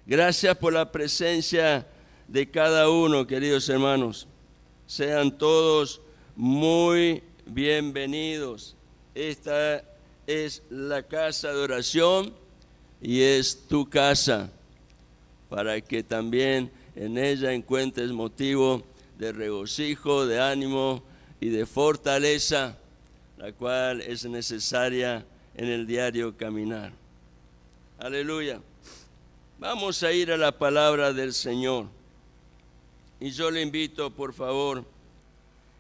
Gracias por la presencia de cada uno, queridos hermanos. Sean todos muy bienvenidos. Esta es la casa de oración y es tu casa, para que también en ella encuentres motivo de regocijo, de ánimo y de fortaleza, la cual es necesaria en el diario caminar. Aleluya. Vamos a ir a la palabra del Señor. Y yo le invito, por favor,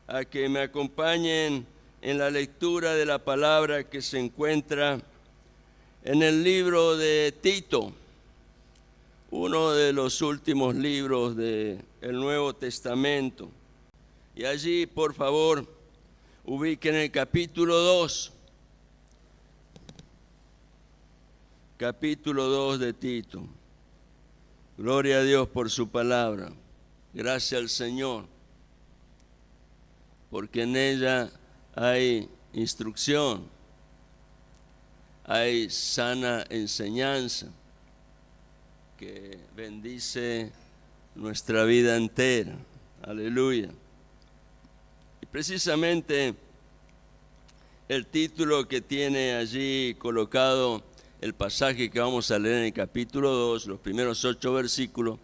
a que me acompañen en la lectura de la palabra que se encuentra en el libro de Tito, uno de los últimos libros del Nuevo Testamento. Y allí, por favor, ubiquen el capítulo 2. Capítulo 2 de Tito. Gloria a Dios por su palabra. Gracias al Señor, porque en ella hay instrucción, hay sana enseñanza que bendice nuestra vida entera. Aleluya. Y precisamente el título que tiene allí colocado el pasaje que vamos a leer en el capítulo 2, los primeros 8 versículos,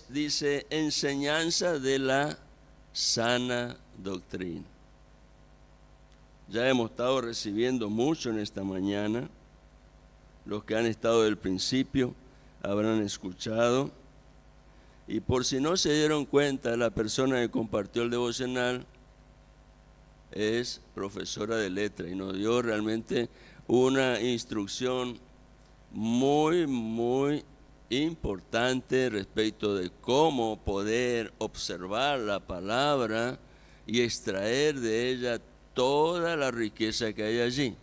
dice, enseñanza de la sana doctrina. Ya hemos estado recibiendo mucho en esta mañana. Los que han estado del principio habrán escuchado. Y por si no se dieron cuenta, la persona que compartió el devocional es profesora de letra y nos dio realmente una instrucción muy importante respecto de cómo poder observar la palabra y extraer de ella toda la riqueza que hay allí.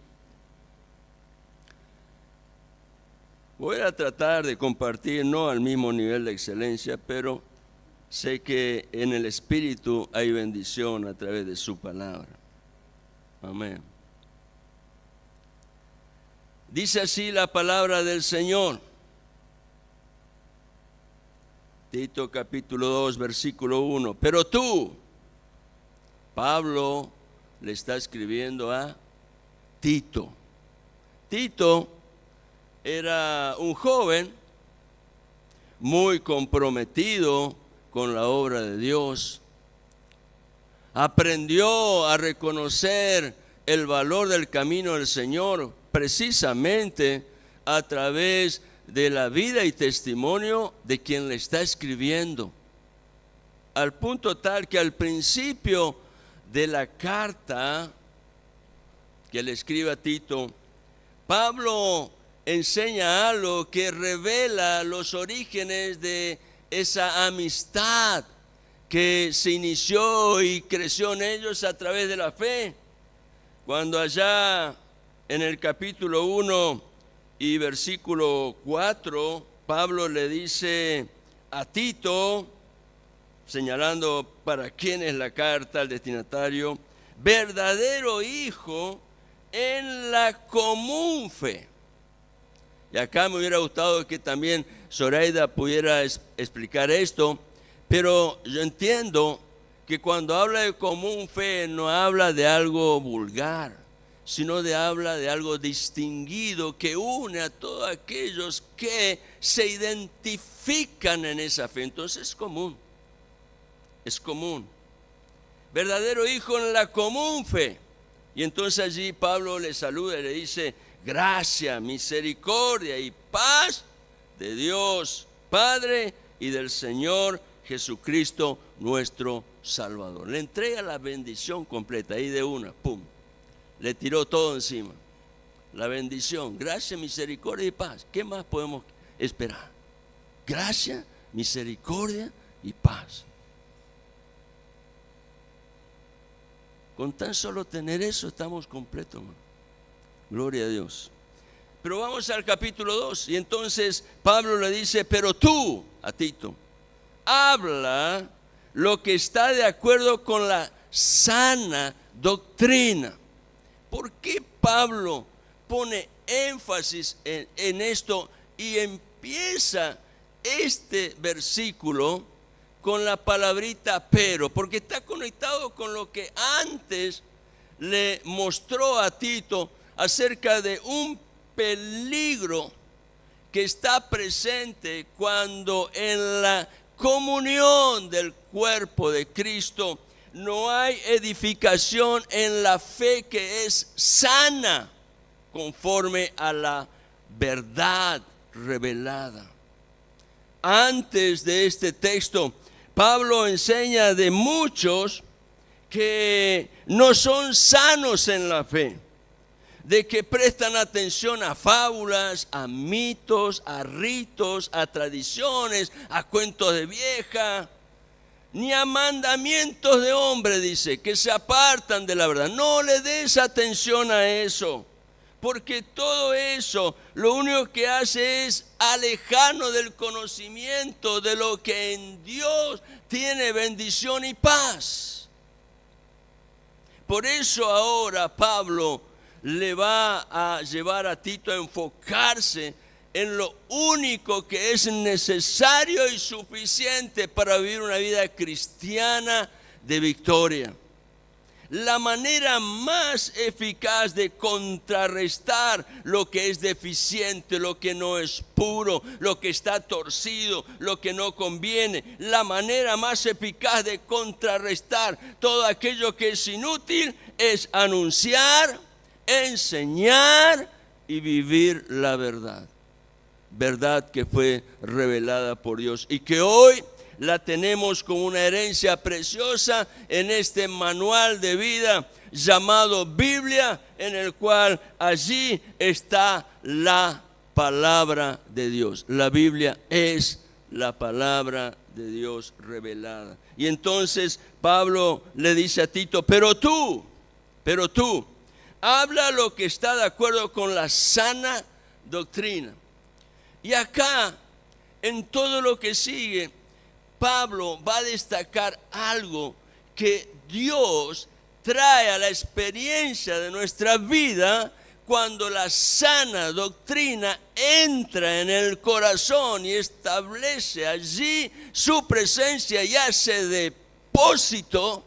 Voy a tratar de compartir, no al mismo nivel de excelencia, pero sé que en el Espíritu hay bendición a través de su palabra. Amén. Dice así la palabra del Señor. Tito capítulo 2, versículo 1. Pero tú, Pablo le está escribiendo a Tito. Tito era un joven muy comprometido con la obra de Dios. Aprendió a reconocer el valor del camino del Señor precisamente a través de la vida y testimonio de quien le está escribiendo. Al punto tal que al principio de la carta que le escribe a Tito, Pablo enseña algo que revela los orígenes de esa amistad que se inició y creció en ellos a través de la fe. Cuando allá en el capítulo 1 y versículo 4, Pablo le dice a Tito, señalando para quién es la carta, al destinatario, verdadero hijo en la común fe. Y acá me hubiera gustado que también Zoraida pudiera explicar esto, pero yo entiendo que cuando habla de común fe no habla de algo vulgar, sino habla de algo distinguido que une a todos aquellos que se identifican en esa fe. Entonces es común, es común. Verdadero hijo en la común fe. Y entonces allí Pablo le saluda y le dice, gracia, misericordia y paz de Dios Padre y del Señor Jesucristo nuestro Salvador. Le entrega la bendición completa, ahí de una, pum. Le tiró todo encima. La bendición, gracia, misericordia y paz. ¿Qué más podemos esperar? Gracia, misericordia y paz. Con tan solo tener eso estamos completos, hermano. Gloria a Dios. Pero vamos al capítulo 2. Y entonces Pablo le dice, pero tú, a Tito, habla lo que está de acuerdo con la sana doctrina. ¿Por qué Pablo pone énfasis en esto Y empieza este versículo con la palabrita pero, porque está conectado con lo que antes le mostró a Tito acerca de un peligro que está presente cuando en la comunión del cuerpo de Cristo no hay edificación en la fe que es sana conforme a la verdad revelada. Antes de este texto, Pablo enseña de muchos que no son sanos en la fe, de que prestan atención a fábulas, a mitos, a ritos, a tradiciones, a cuentos de vieja, ni a mandamientos de hombre, dice, que se apartan de la verdad. No le des atención a eso, porque todo eso lo único que hace es alejarnos del conocimiento de lo que en Dios tiene bendición y paz. Por eso ahora Pablo le va a llevar a Tito a enfocarse en lo único que es necesario y suficiente para vivir una vida cristiana de victoria. La manera más eficaz de contrarrestar lo que es deficiente, lo que no es puro, lo que está torcido, lo que no conviene. La manera más eficaz de contrarrestar todo aquello que es inútil es anunciar, enseñar y vivir la verdad. Verdad que fue revelada por Dios y que hoy la tenemos como una herencia preciosa en este manual de vida llamado Biblia, en el cual allí está la palabra de Dios. La Biblia es la palabra de Dios revelada. Y entonces Pablo le dice a Tito, pero tú, habla lo que está de acuerdo con la sana doctrina. Y acá, en todo lo que sigue, Pablo va a destacar algo que Dios trae a la experiencia de nuestra vida cuando la sana doctrina entra en el corazón y establece allí su presencia y hace depósito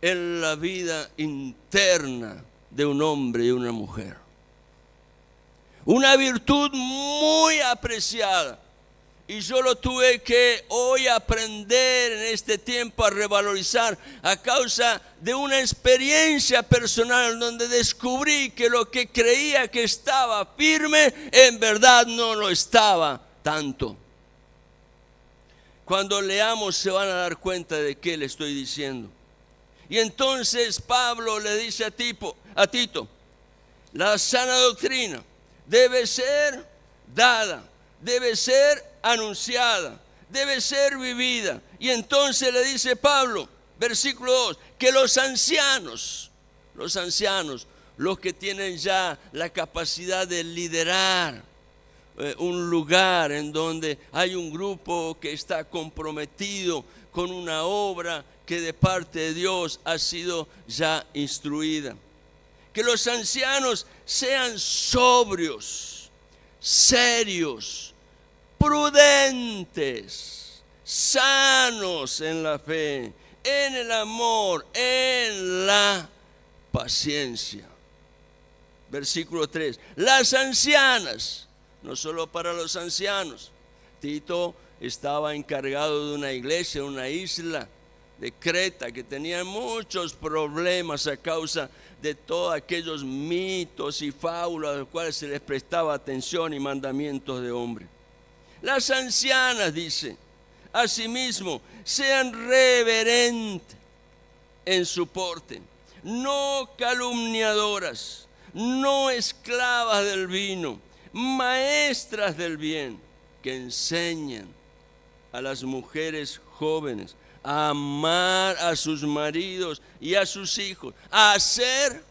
en la vida interna de un hombre y una mujer. Una virtud muy apreciada. Y yo lo tuve que hoy aprender en este tiempo a revalorizar a causa de una experiencia personal donde descubrí que lo que creía que estaba firme en verdad no lo estaba tanto. Cuando leamos se van a dar cuenta de qué le estoy diciendo. Y entonces Pablo le dice a Tito, la sana doctrina debe ser dada, debe ser anunciada, debe ser vivida. Y entonces le dice Pablo, versículo 2, que los ancianos, los que tienen ya la capacidad de liderar un lugar en donde hay un grupo que está comprometido con una obra que de parte de Dios ha sido ya instruida. Que los ancianos sean sobrios, serios, prudentes, sanos en la fe, en el amor, en la paciencia. Versículo 3. Las ancianas, no solo para los ancianos. Tito estaba encargado de una iglesia, una isla de Creta, que tenía muchos problemas a causa de todos aquellos mitos y fábulas a los cuales se les prestaba atención y mandamientos de hombre. Las ancianas, dice, asimismo, sean reverentes en su porte, no calumniadoras, no esclavas del vino, maestras del bien, que enseñan a las mujeres jóvenes a amar a sus maridos y a sus hijos, a ser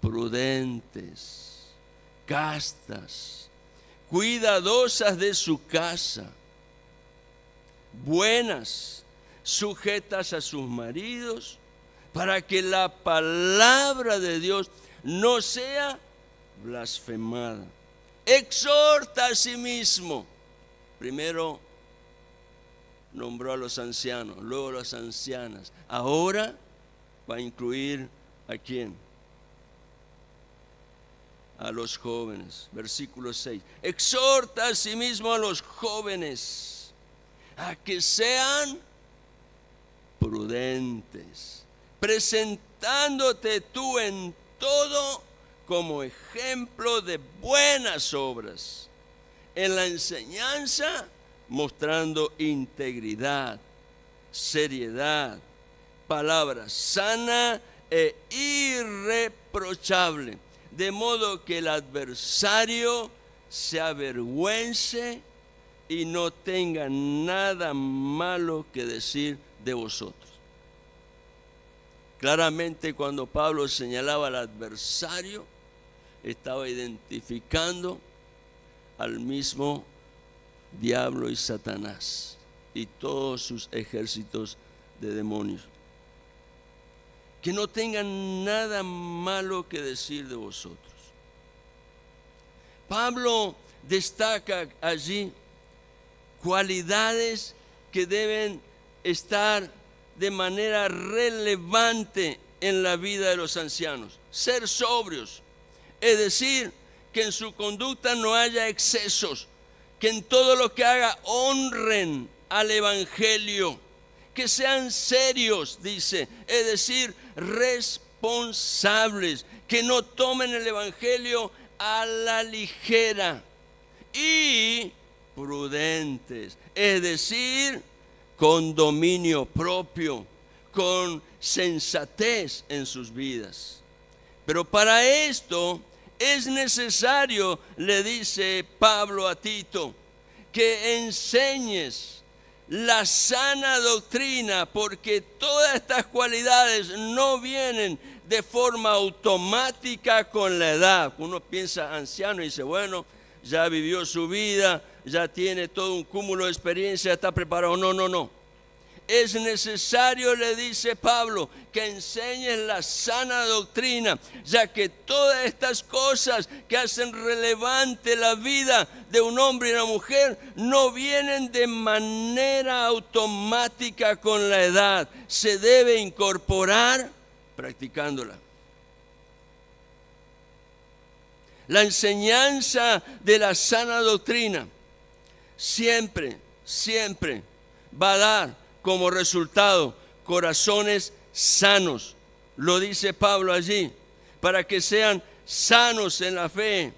prudentes, castas, cuidadosas de su casa, buenas, sujetas a sus maridos, para que la palabra de Dios no sea blasfemada. exhorta a sí mismo. Primero nombró a los ancianos, luego a las ancianas. Ahora va a incluir ¿a quién? A los jóvenes. Versículo 6. Exhorta a sí mismo a los jóvenes a que sean prudentes, presentándote tú en todo como ejemplo de buenas obras, en la enseñanza mostrando integridad, seriedad, palabra sana e irreprochable, de modo que el adversario se avergüence y no tenga nada malo que decir de vosotros. Claramente, cuando Pablo señalaba al adversario, estaba identificando al mismo diablo y Satanás y todos sus ejércitos de demonios. Que no tengan nada malo que decir de vosotros. Pablo destaca allí cualidades que deben estar de manera relevante en la vida de los ancianos. Ser sobrios, es decir, que en su conducta no haya excesos, que en todo lo que haga honren al evangelio, que sean serios, dice, es decir, responsables, que no tomen el evangelio a la ligera, y prudentes, es decir, con dominio propio, con sensatez en sus vidas. Pero para esto es necesario, le dice Pablo a Tito, que enseñes la sana doctrina, porque todas estas cualidades no vienen de forma automática con la edad. Uno piensa anciano y dice, bueno, ya vivió su vida, ya tiene todo un cúmulo de experiencia, está preparado. No. Es necesario, le dice Pablo, que enseñes la sana doctrina, ya que todas estas cosas que hacen relevante la vida de un hombre y una mujer no vienen de manera automática con la edad. Se debe incorporar practicándola. La enseñanza de la sana doctrina siempre va a dar como resultado corazones sanos. Lo dice Pablo allí, para que sean sanos en la fe,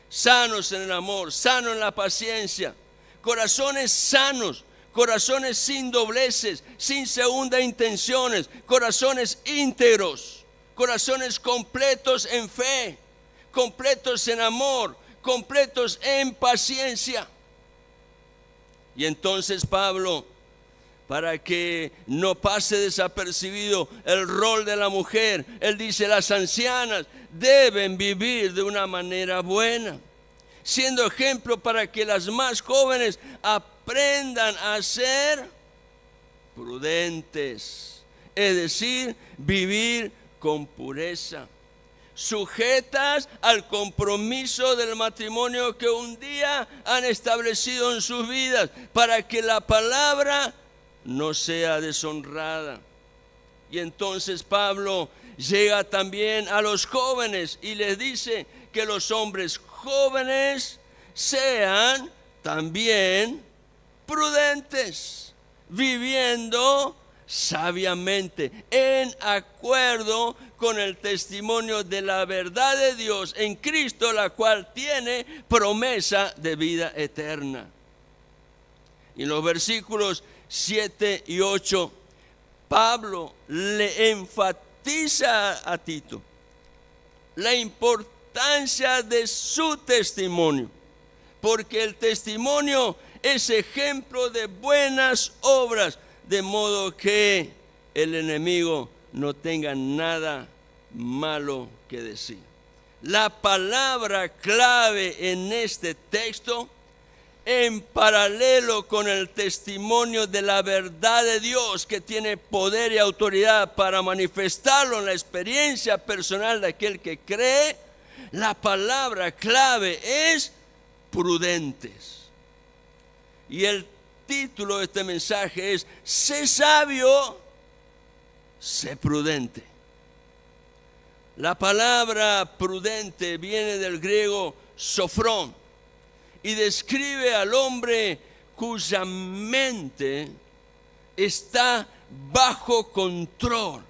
sanos en el amor, sanos en la paciencia. Corazones sanos, corazones sin dobleces, sin segunda intenciones, corazones íntegros, corazones completos en fe, completos en amor, completos en paciencia. Y entonces Pablo, para que no pase desapercibido el rol de la mujer, él dice, las ancianas deben vivir de una manera buena, siendo ejemplo para que las más jóvenes aprendan a ser prudentes, es decir, vivir con pureza, sujetas al compromiso del matrimonio que un día han establecido en sus vidas, para que la palabra no sea deshonrada. Y entonces Pablo llega también a los jóvenes y les dice que los hombres jóvenes sean también prudentes, viviendo sabiamente, en acuerdo con el testimonio de la verdad de Dios en Cristo, la cual tiene promesa de vida eterna. Y en los versículos 7 y 8, Pablo le enfatiza a Tito la importancia de su testimonio, porque el testimonio es ejemplo de buenas obras, de modo que el enemigo no tenga nada malo que decir. La palabra clave en este texto, en paralelo con el testimonio de la verdad de Dios, que tiene poder y autoridad para manifestarlo en la experiencia personal de aquel que cree, la palabra clave es prudentes. Y el título de este mensaje es: sé sabio, sé prudente. La palabra prudente viene del griego sofrón y describe al hombre cuya mente está bajo control.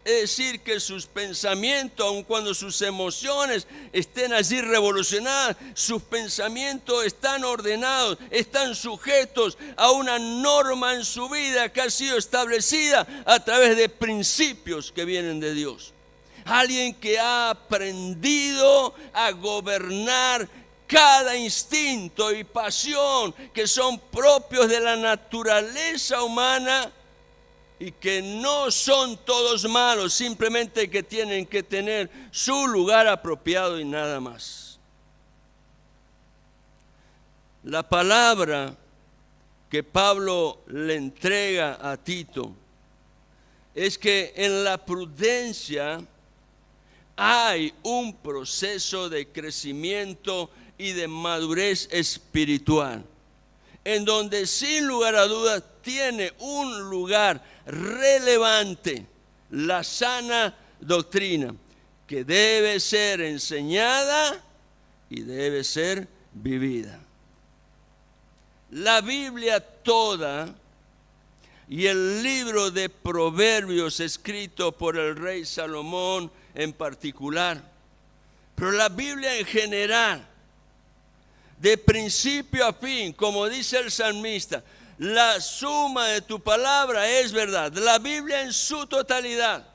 Es decir, que sus pensamientos, aun cuando sus emociones estén allí revolucionadas, sus pensamientos están ordenados, están sujetos a una norma en su vida que ha sido establecida a través de principios que vienen de Dios. Alguien que ha aprendido a gobernar cada instinto y pasión que son propios de la naturaleza humana, y que no son todos malos, simplemente que tienen que tener su lugar apropiado y nada más. La palabra que Pablo le entrega a Tito es que en la prudencia hay un proceso de crecimiento y de madurez espiritual, en donde sin lugar a dudas tiene un lugar relevante la sana doctrina, que debe ser enseñada y debe ser vivida. La Biblia toda y el libro de Proverbios escrito por el rey Salomón en particular, pero la Biblia en general, de principio a fin, como dice el salmista, la suma de tu palabra es verdad. La Biblia en su totalidad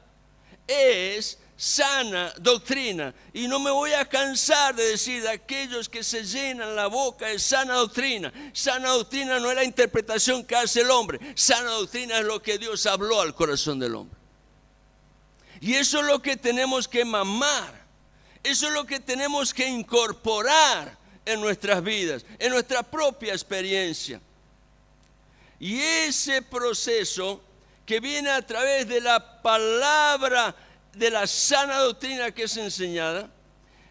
es sana doctrina. Y no me voy a cansar de decir de aquellos que se llenan la boca de sana doctrina. Sana doctrina no es la interpretación que hace el hombre. Sana doctrina es lo que Dios habló al corazón del hombre. Y eso es lo que tenemos que mamar. Eso es lo que tenemos que incorporar en nuestras vidas, en nuestra propia experiencia. Y ese proceso que viene a través de la palabra de la sana doctrina que es enseñada,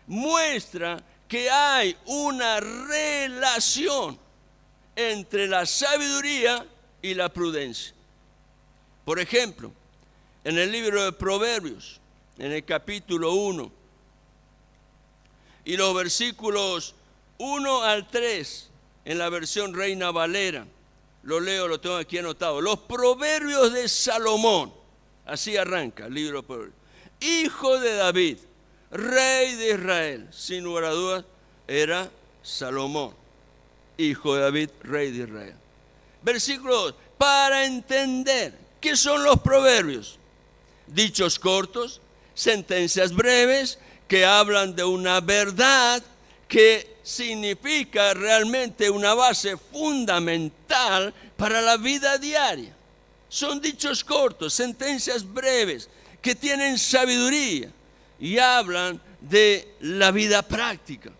muestra que hay una relación entre la sabiduría y la prudencia. Por ejemplo, en el libro de Proverbios, en el capítulo 1, y los versículos 1 al 3, en la versión Reina Valera, lo leo, lo tengo aquí anotado. Los proverbios de Salomón, así arranca el libro de Proverbios. Hijo de David, rey de Israel, sin lugar a dudas, era Salomón. Hijo de David, rey de Israel. Versículo 2, para entender qué son los proverbios. Dichos cortos, sentencias breves, que hablan de una verdad que significa realmente una base fundamental para la vida diaria. Son dichos cortos, sentencias breves, que tienen sabiduría y hablan de la vida práctica.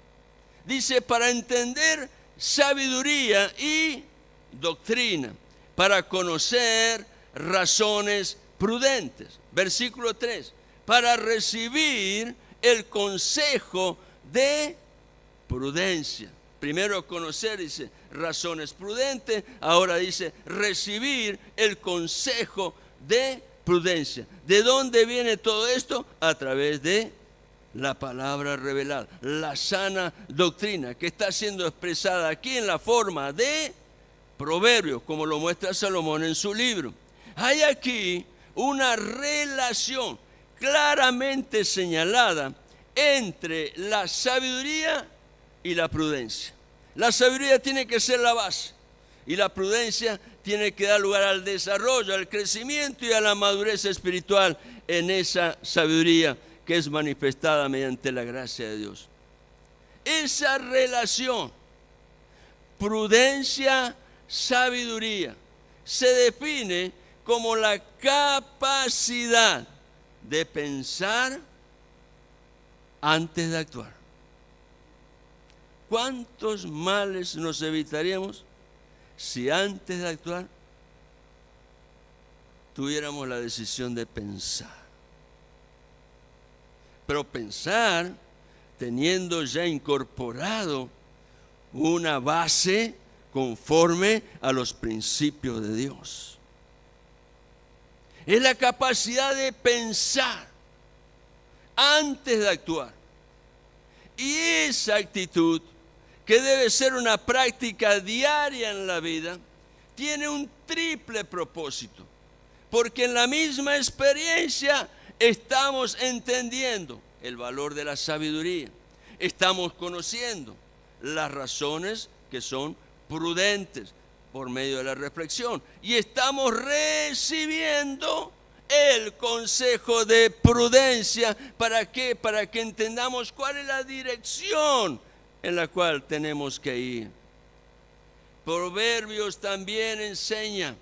Dice, para entender sabiduría y doctrina, para conocer razones prudentes. Versículo 3, para recibir el consejo de prudencia. Primero conocer, dice, razones prudentes. Ahora dice, recibir el consejo de prudencia. ¿De dónde viene todo esto? A través de la palabra revelada, la sana doctrina, que está siendo expresada aquí en la forma de proverbios, como lo muestra Salomón en su libro. Hay aquí una relación claramente señalada entre la sabiduría y la prudencia. La sabiduría tiene que ser la base y la prudencia tiene que dar lugar al desarrollo, al crecimiento y a la madurez espiritual en esa sabiduría que es manifestada mediante la gracia de Dios. Esa relación, prudencia, sabiduría, se define como la capacidad de pensar antes de actuar. ¿Cuántos males nos evitaríamos si antes de actuar tuviéramos la decisión de pensar? Pero pensar teniendo ya incorporado una base conforme a los principios de Dios. Es la capacidad de pensar antes de actuar. Y esa actitud, que debe ser una práctica diaria en la vida, tiene un triple propósito. Porque en la misma experiencia estamos entendiendo el valor de la sabiduría. Estamos conociendo las razones que son prudentes por medio de la reflexión. Y estamos recibiendo el consejo de prudencia. ¿Para qué? Para que entendamos cuál es la dirección en la cual tenemos que ir. Proverbios también enseña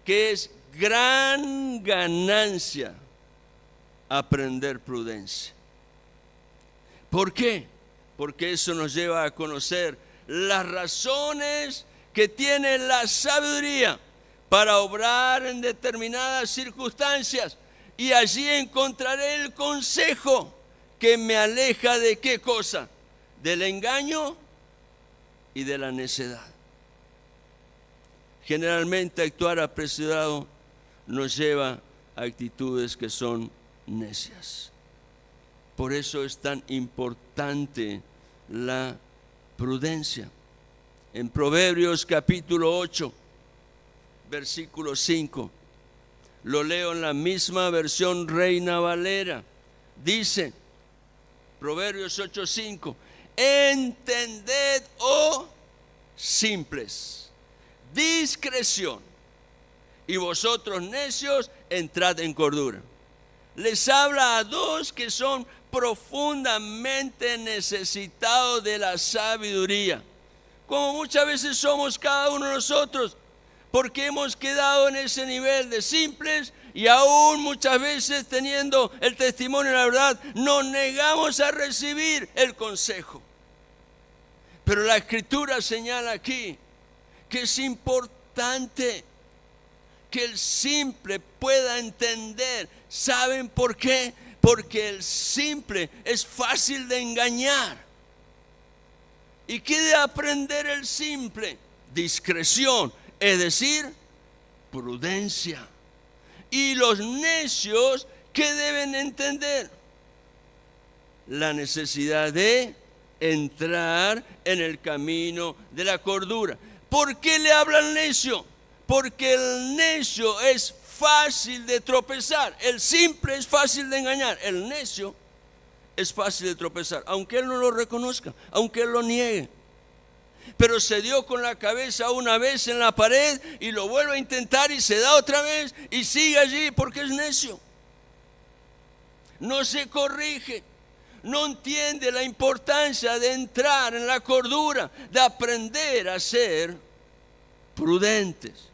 que es gran ganancia aprender prudencia. ¿Por qué? Porque eso nos lleva a conocer las razones que tiene la sabiduría para obrar en determinadas circunstancias, y allí encontraré el consejo que me aleja de ¿qué cosa? Del engaño y de la necedad. Generalmente actuar apresurado nos lleva a actitudes que son necias. Por eso es tan importante la prudencia. En Proverbios capítulo 8, versículo 5, lo leo en la misma versión Reina Valera. Dice, Proverbios 8:5, entended, oh simples, discreción, y vosotros necios, entrad en cordura. Les habla a dos que son profundamente necesitados de la sabiduría, como muchas veces somos cada uno de nosotros, porque hemos quedado en ese nivel de simples y aún muchas veces, teniendo el testimonio de la verdad, nos negamos a recibir el consejo. Pero la Escritura señala aquí que es importante que el simple pueda entender. ¿Saben por qué? Porque el simple es fácil de engañar. ¿Y qué debe aprender el simple? Discreción, es decir, prudencia. Y los necios, ¿qué deben entender? La necesidad de entrar en el camino de la cordura. ¿Por qué le habla al necio? Porque el necio es fácil de tropezar. El simple es fácil de engañar. El necio es fácil de tropezar, aunque él no lo reconozca, aunque él lo niegue. Pero se dio con la cabeza una vez en la pared y lo vuelve a intentar y se da otra vez y sigue allí porque es necio. No se corrige, no entiende la importancia de entrar en la cordura, de aprender a ser prudentes.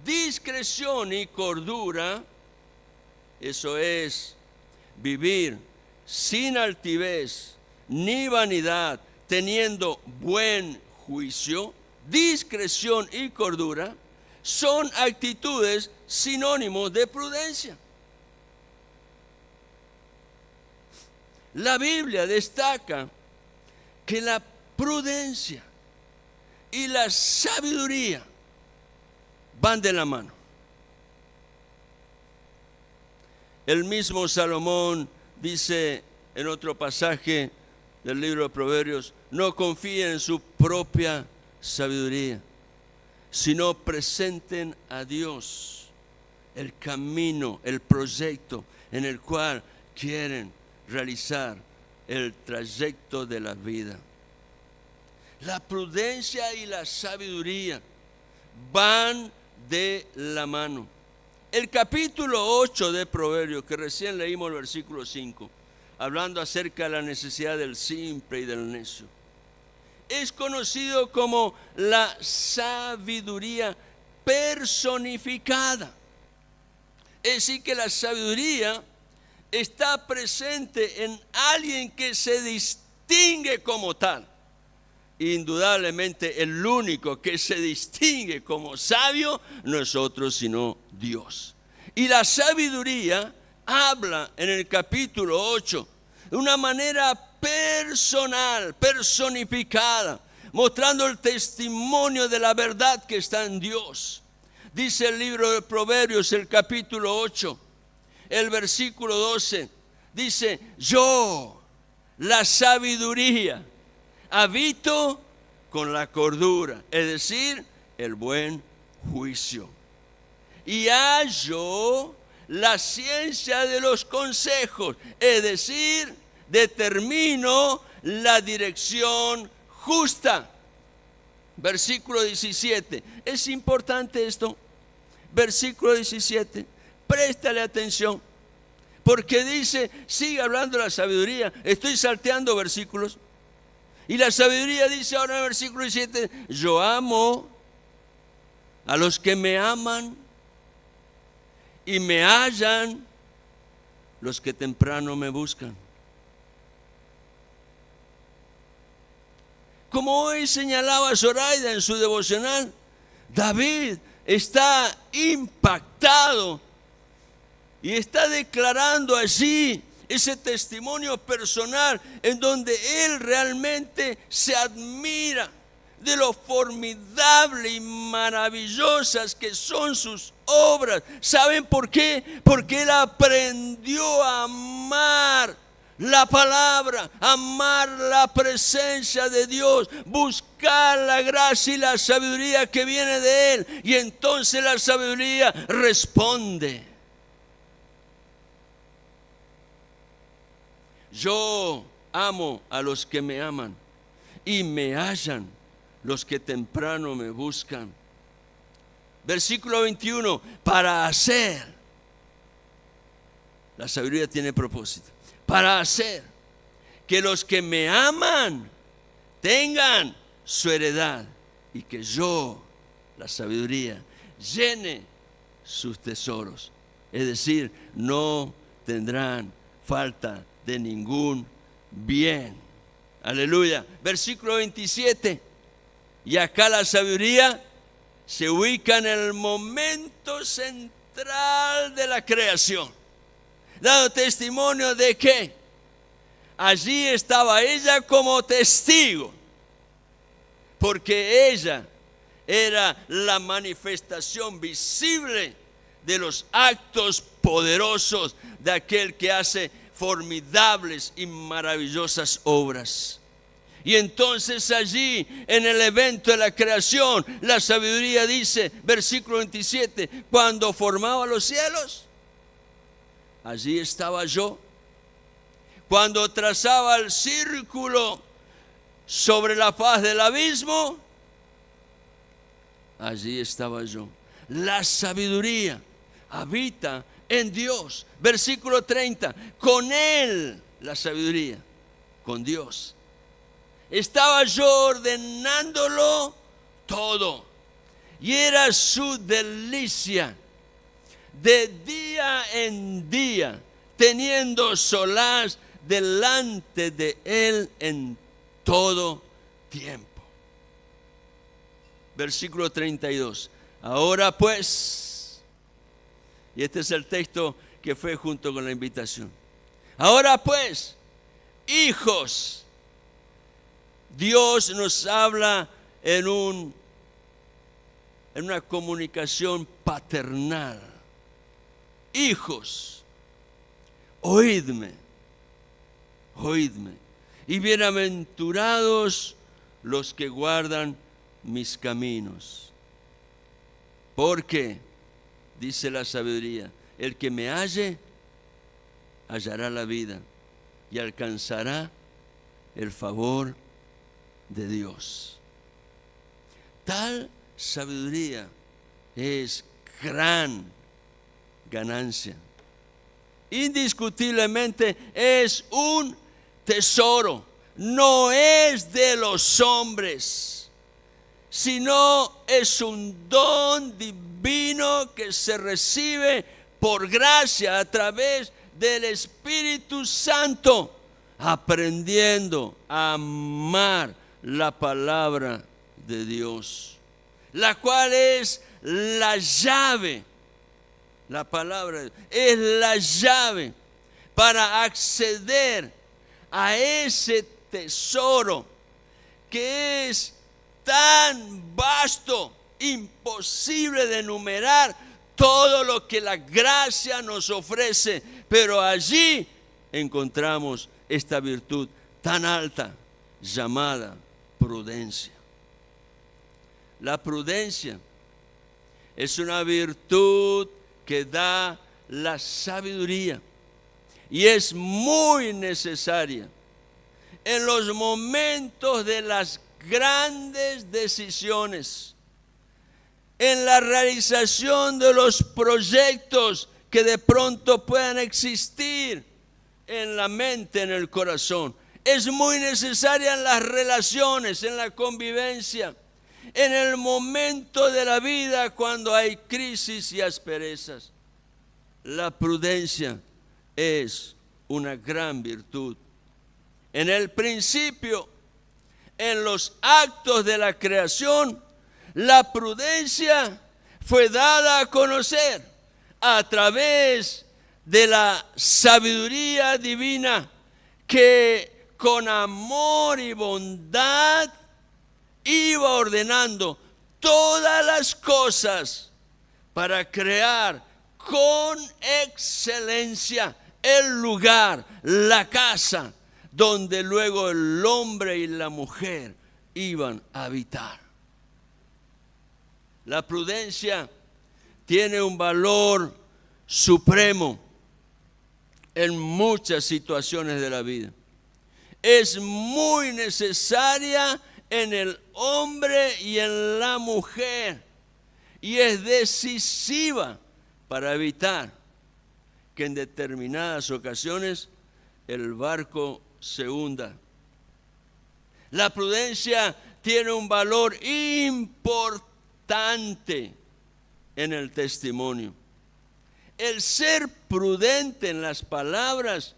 Discreción y cordura, eso es vivir sin altivez ni vanidad, teniendo buen juicio. Discreción y cordura son actitudes sinónimos de prudencia. La Biblia destaca que la prudencia y la sabiduría van de la mano. El mismo Salomón dice en otro pasaje del libro de Proverbios: no confíen en su propia sabiduría, sino presenten a Dios el camino, el proyecto en el cual quieren realizar el trayecto de la vida. La prudencia y la sabiduría van de la mano. El capítulo 8 de Proverbios, que recién leímos el versículo 5, hablando acerca de la necesidad del simple y del necio, es conocido como la sabiduría personificada. Es decir, que la sabiduría está presente en alguien que se distingue como tal. Indudablemente el único que se distingue como sabio no es otro sino Dios. Y la sabiduría habla en el capítulo 8 de una manera personal, personificada, mostrando el testimonio de la verdad que está en Dios. Dice el libro de Proverbios, el capítulo 8, el versículo 12, dice: yo, la sabiduría, habito con la cordura, es decir, el buen juicio. Y hallo la ciencia de los consejos, es decir, determino la dirección justa. Versículo 17. Es importante esto. Versículo 17. Préstale atención. Porque dice, sigue hablando de la sabiduría. Estoy salteando versículos. Y la sabiduría dice ahora en el versículo 17: yo amo a los que me aman, y me hallan los que temprano me buscan. Como hoy señalaba Zoraida en su devocional, David está impactado y está declarando allí ese testimonio personal en donde él realmente se admira de lo formidable y maravillosas que son sus obras. ¿Saben por qué? Porque él aprendió a amar la palabra, amar la presencia de Dios, buscar la gracia y la sabiduría que viene de él. Y entonces la sabiduría responde. Yo amo a los que me aman, y me hallan los que temprano me buscan. Versículo 21, para hacer. La sabiduría tiene propósito. Para hacer que los que me aman tengan su heredad, y que yo, la sabiduría, llene sus tesoros. Es decir, no tendrán falta de ningún bien. Aleluya. Versículo 27. Y acá la sabiduría se ubica en el momento central de la creación, dando testimonio de que allí estaba ella como testigo, porque ella era la manifestación visible de los actos poderosos de aquel que hace formidables y maravillosas obras. Y entonces allí en el evento de la creación, la sabiduría dice, versículo 27, cuando formaba los cielos, allí estaba yo. Cuando trazaba el círculo sobre la faz del abismo, allí estaba yo. La sabiduría habita en Dios. Versículo 30, con Él, la sabiduría, con Dios, estaba yo ordenándolo todo, y era su delicia de día en día, teniendo solaz delante de él en todo tiempo. Versículo 32. Ahora pues, y este es el texto que fue junto con la invitación. Ahora pues, hijos, Dios nos habla en una comunicación paternal. Hijos, oídme, y bienaventurados los que guardan mis caminos. Porque, dice la sabiduría, el que me halle, hallará la vida y alcanzará el favor de Dios. Tal sabiduría es gran ganancia. Indiscutiblemente es un tesoro. No es de los hombres, sino es un don divino que se recibe por gracia a través del Espíritu Santo, aprendiendo a amar la palabra de Dios, la cual es la llave. La palabra es la llave para acceder a ese tesoro que es tan vasto, imposible de enumerar todo lo que la gracia nos ofrece, pero allí encontramos esta virtud tan alta llamada prudencia. La prudencia es una virtud que da la sabiduría y es muy necesaria en los momentos de las grandes decisiones, en la realización de los proyectos que de pronto puedan existir en la mente, en el corazón. Es muy necesaria en las relaciones, en la convivencia, en el momento de la vida cuando hay crisis y asperezas. La prudencia es una gran virtud. En el principio, en los actos de la creación, la prudencia fue dada a conocer a través de la sabiduría divina que con amor y bondad iba ordenando todas las cosas para crear con excelencia el lugar, la casa, donde luego el hombre y la mujer iban a habitar. La prudencia tiene un valor supremo en muchas situaciones de la vida. Es muy necesaria en el hombre y en la mujer y es decisiva para evitar que en determinadas ocasiones el barco se hunda. La prudencia tiene un valor importante en el testimonio. El ser prudente en las palabras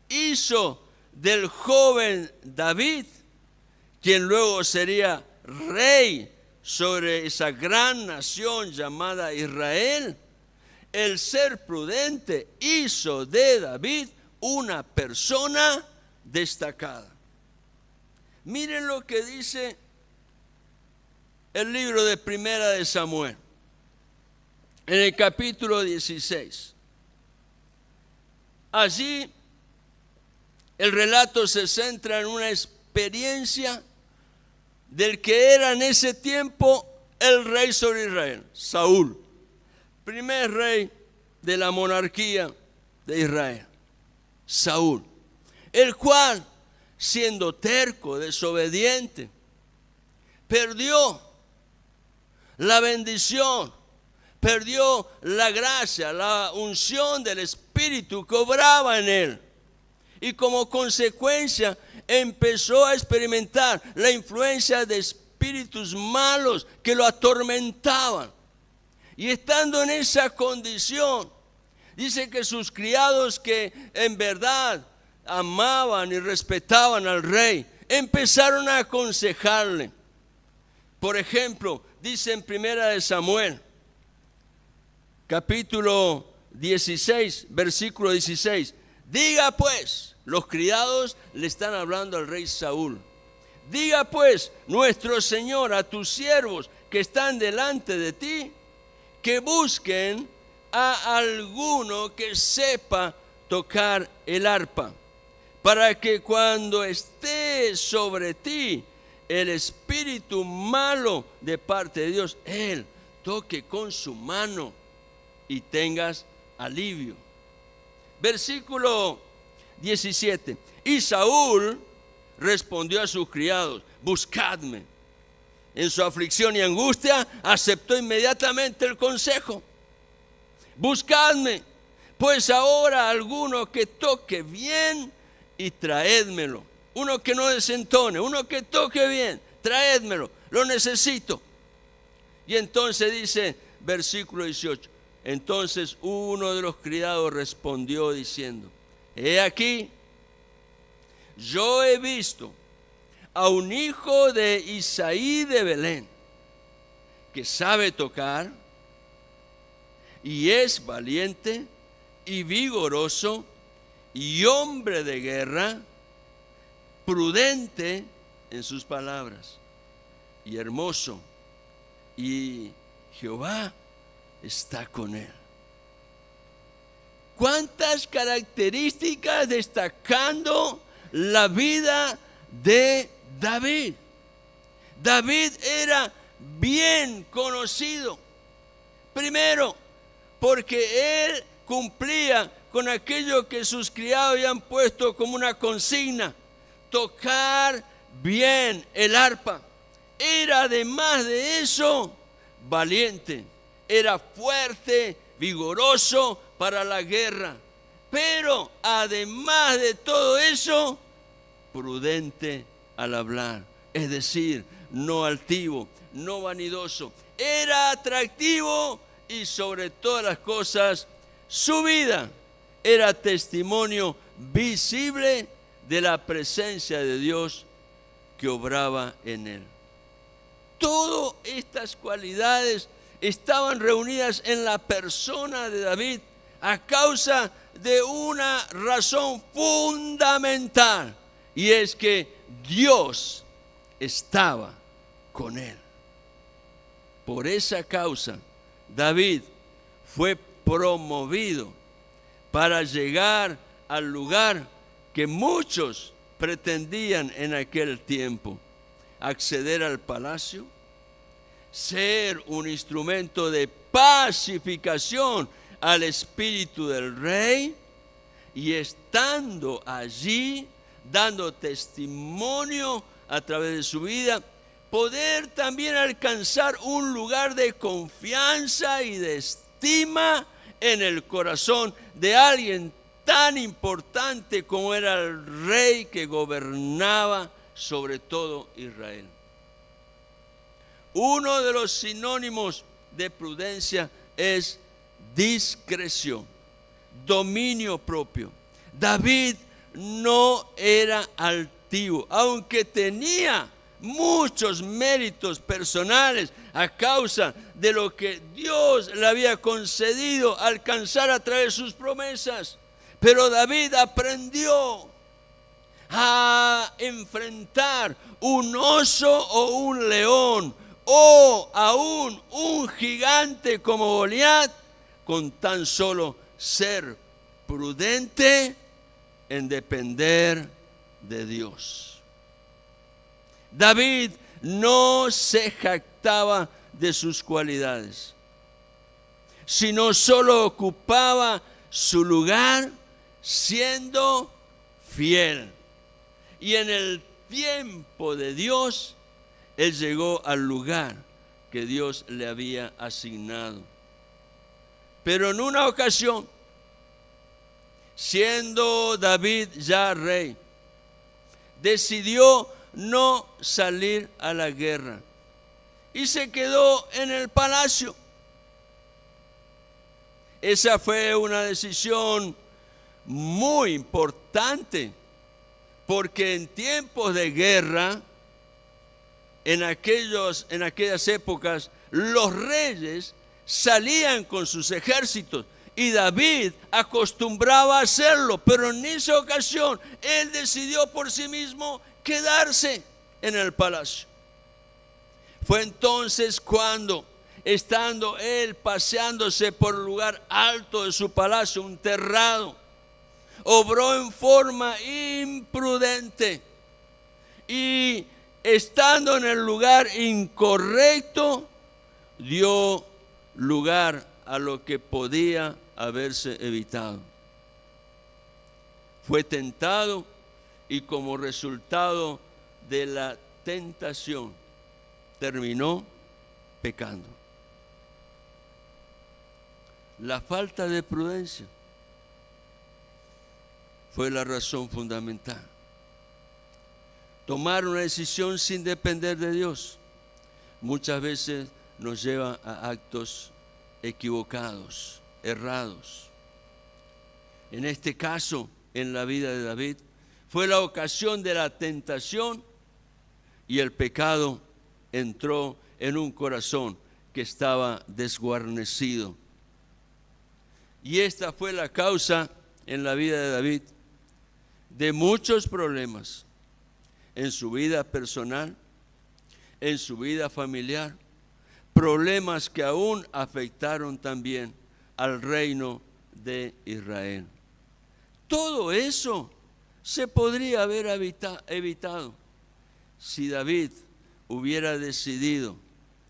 hizo del joven David, quien luego sería rey sobre esa gran nación llamada Israel, el ser prudente hizo de David una persona destacada. Miren lo que dice el libro de Primera de Samuel, en el capítulo 16. Allí el relato se centra en una experiencia del que era en ese tiempo el rey sobre Israel, Saúl, primer rey de la monarquía de Israel, Saúl, el cual, siendo terco, desobediente, perdió la bendición, perdió la gracia, la unción del Espíritu que obraba en él. Y como consecuencia empezó a experimentar la influencia de espíritus malos que lo atormentaban. Y estando en esa condición, dice que sus criados, que en verdad amaban y respetaban al rey, empezaron a aconsejarle. Por ejemplo, dice en Primera de Samuel, capítulo 16, versículo 16, diga pues, los criados le están hablando al rey Saúl, diga pues nuestro Señor a tus siervos que están delante de ti, que busquen a alguno que sepa tocar el arpa, para que cuando esté sobre ti el espíritu malo de parte de Dios, él toque con su mano y tengas alivio. Versículo 17. Y Saúl respondió a sus criados, buscadme. En su aflicción y angustia aceptó inmediatamente el consejo. Buscadme, pues ahora alguno que toque bien y traédmelo. Uno que no desentone, uno que toque bien, traédmelo, lo necesito. Y entonces dice, versículo 18, entonces uno de los criados respondió diciendo, he aquí, yo he visto a un hijo de Isaí de Belén, que sabe tocar, y es valiente y vigoroso, y hombre de guerra, prudente en sus palabras y hermoso, y Jehová está con él. ¿Cuántas características destacando la vida de David? David era bien conocido. Primero, porque él cumplía con aquello que sus criados habían puesto como una consigna: tocar bien el arpa. Era, además de eso, valiente, era fuerte, vigoroso para la guerra, pero además de todo eso, prudente al hablar, es decir, no altivo, no vanidoso. Era atractivo y sobre todas las cosas, su vida era testimonio visible de la presencia de Dios que obraba en él. Todas estas cualidades estaban reunidas en la persona de David a causa de una razón fundamental, y es que Dios estaba con él. Por esa causa, David fue promovido para llegar al lugar que muchos pretendían en aquel tiempo: acceder al palacio, ser un instrumento de pacificación al espíritu del rey, y estando allí, dando testimonio a través de su vida, poder también alcanzar un lugar de confianza y de estima en el corazón de alguien tan importante como era el rey que gobernaba sobre todo Israel. Uno de los sinónimos de prudencia es discreción, dominio propio. David no era altivo, aunque tenía muchos méritos personales a causa de lo que Dios le había concedido alcanzar a través de sus promesas. Pero David aprendió a enfrentar un oso o un león, o aún un gigante como Goliat, con tan solo ser prudente en depender de Dios. David no se jactaba de sus cualidades, sino solo ocupaba su lugar siendo fiel. Y en el tiempo de Dios, él llegó al lugar que Dios le había asignado. Pero en una ocasión, siendo David ya rey, decidió no salir a la guerra y se quedó en el palacio. Esa fue una decisión muy importante, porque en tiempos de guerra, en aquellas épocas, los reyes salían con sus ejércitos y David acostumbraba a hacerlo, pero en esa ocasión él decidió por sí mismo quedarse en el palacio. Fue entonces cuando, estando él paseándose por el lugar alto de su palacio, un terrado, obró en forma imprudente y, estando en el lugar incorrecto, dio lugar a lo que podía haberse evitado. Fue tentado y, como resultado de la tentación, terminó pecando. La falta de prudencia fue la razón fundamental. Tomar una decisión sin depender de Dios muchas veces nos lleva a actos equivocados, errados. En este caso, en la vida de David, fue la ocasión de la tentación y el pecado entró en un corazón que estaba desguarnecido. Y esta fue la causa en la vida de David de muchos problemas, en su vida personal, en su vida familiar, problemas que aún afectaron también al reino de Israel. Todo eso se podría haber evitado si David hubiera decidido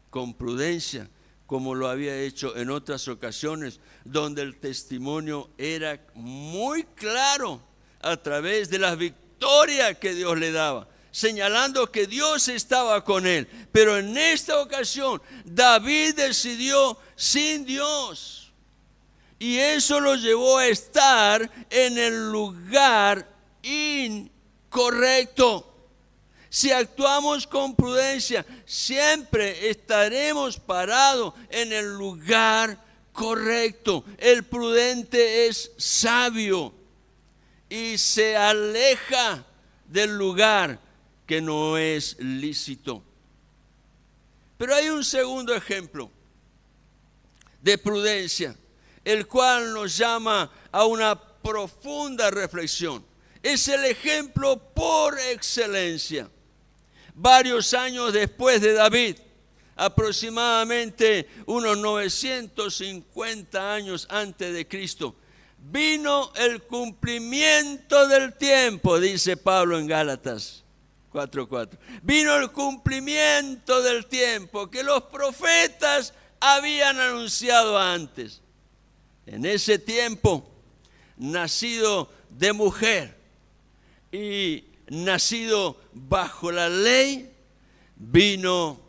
con prudencia, como lo había hecho en otras ocasiones, donde el testimonio era muy claro a través de las victorias que Dios le daba, señalando que Dios estaba con él. Pero en esta ocasión David decidió sin Dios, y eso lo llevó a estar en el lugar incorrecto. Si actuamos con prudencia, siempre estaremos parados en el lugar correcto. El prudente es sabio y se aleja del lugar que no es lícito. Pero hay un segundo ejemplo de prudencia, el cual nos llama a una profunda reflexión. Es el ejemplo por excelencia. Varios años después de David, aproximadamente unos 950 años antes de Cristo, vino el cumplimiento del tiempo, dice Pablo en Gálatas 4:4. Vino el cumplimiento del tiempo que los profetas habían anunciado antes. En ese tiempo, nacido de mujer y nacido bajo la ley, vino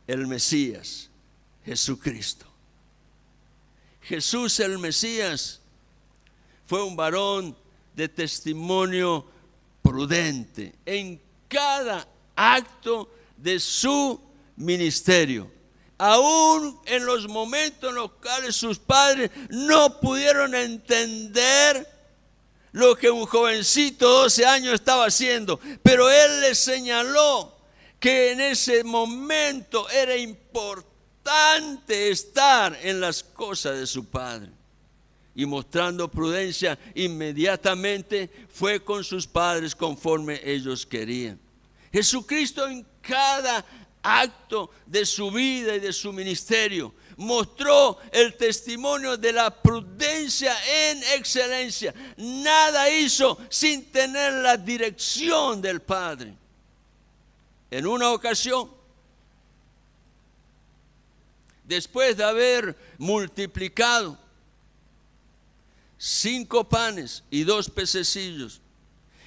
el Mesías, Jesucristo. Jesús el Mesías fue un varón de testimonio prudente en cada acto de su ministerio. Aún en los momentos en los cuales sus padres no pudieron entender lo que un jovencito de 12 años estaba haciendo, pero él les señaló que en ese momento era importante estar en las cosas de su padre. Y mostrando prudencia, inmediatamente fue con sus padres conforme ellos querían. Jesucristo en cada acto de su vida y de su ministerio mostró el testimonio de la prudencia en excelencia. Nada hizo sin tener la dirección del Padre. En una ocasión, después de haber multiplicado 5 panes y 2 pececillos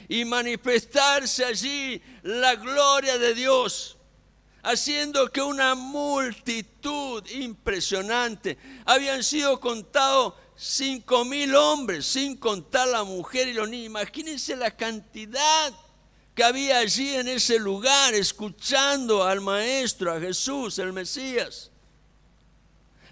y manifestarse allí la gloria de Dios, haciendo que una multitud impresionante, habían sido contados 5,000 hombres, sin contar la mujer y los niños. Imagínense la cantidad que había allí en ese lugar, escuchando al Maestro, a Jesús, el Mesías.